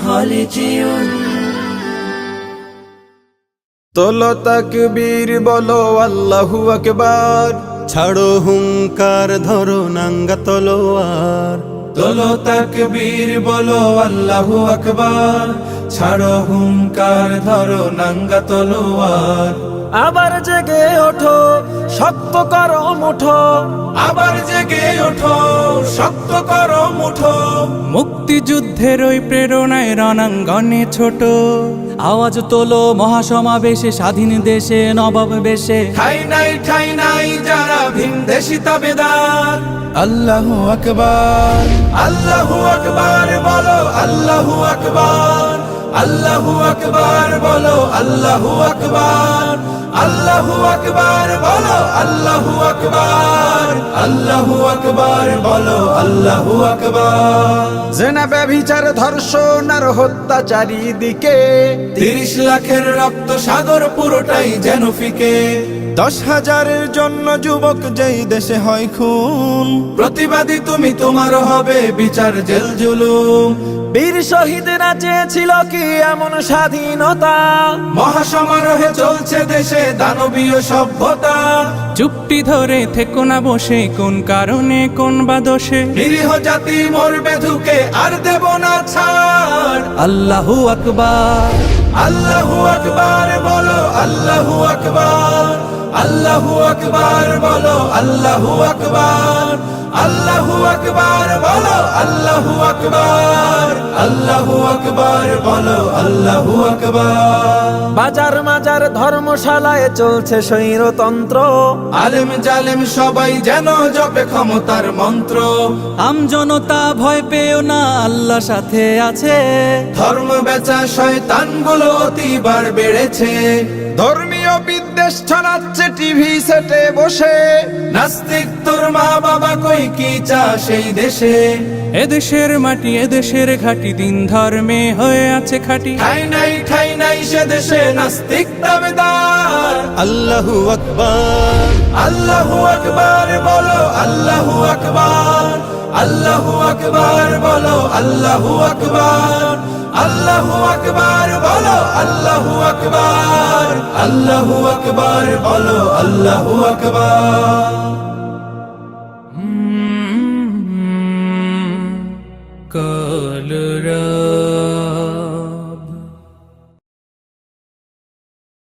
خالدون তোলো তাকবীর বলো আল্লাহু আকবার, ছাড়ো হুঙ্কার ধরো নাঙ্গা তলোয়ার। তোলো তাকবীর বলো আল্লাহু আকবার, ছাড়ো হুঙ্কার ধরো নাঙ্গা তলোয়ার। আবার জেগে ওঠো শক্ত করো মুঠো, আবার জেগে ওঠো শক্ত করো মুঠো। মুক্তিযুদ্ধের ওই প্রেরণায় রণাঙ্গনে ছোট আওয়াজ তোলো মহাসমাবেশে, স্বাধীন দেশে নবাব বেশে। ঠাই নাই যারা ভিনদেশী তাবেদার। আল্লাহু আকবার, আল্লাহু আকবার বলো আল্লাহু আকবার, আল্লাহু আকবার বলো আল্লাহু আকবার, আল্লাহু আকবার বলো আল্লাহু আকবার, আল্লাহু আকবার বলো আল্লাহু আকবার। জেনা ব্যভিচার ধর্ষণ আর হত্যা চারিদিকে, 30 লাখের রক্ত সাগর পুরোটাই যেন ফিকে। 10,000-এর জন্য যুবক যেই দেশে হয় খুন, প্রতিবাদী তুমি তোমার হবে বিচার জেল জুলুম। বীর শহীদরা চেয়েছিল কি এমন স্বাধীনতা, মহাসমারোহে চলছে দেশে দানবীয় সভ্যতা। চুপটি ধরে থেকো না বসে, কোন কারণে কোন বা দোষে। নিরীহ জাতি মরবে ধুকে আর দেব না ছাড়। আল্লাহু আকবার, আল্লাহু আকবার বলো আল্লাহু আকবার, আল্লাহু আকবার বলো আল্লাহু আকবার, আল্লাহু আকবার বলো আল্লাহু আকবার, আল্লাহু আকবার বলো আল্লাহু আকবার। বাজার মাজার ধর্মশালায় চলছে স্বৈরতন্ত্র, আলেম জালেম সবাই যেন জপে ক্ষমতার মন্ত্র। আম জনতা ভয় পেও না, আল্লাহ সাথে আছে। ধর্ম বেচা শয়তানগুলো অতিবার বেড়েছে, ধর্মীয় বিদ্বেষ ছড়াচ্ছে টিভি সেটে বসে। নাস্তিক তোর মা বাবা কই কি চা সেই দেশে। এদেশের মাটি এদেশের ঘাটি, দিন ধর্মে হয়ে আছে খাঁটি। ঠাই নাই সে দেশে নাস্তিক দাবেদার। আল্লাহু আকবার, আল্লাহু আকবার বলো আল্লাহু আকবার, আল্লাহু আকবার বলো আল্লাহু আকবার, আল্লাহু আকবার বলো আল্লাহু আকবার, আল্লাহু আকবার বলো আল্লাহু আকবার।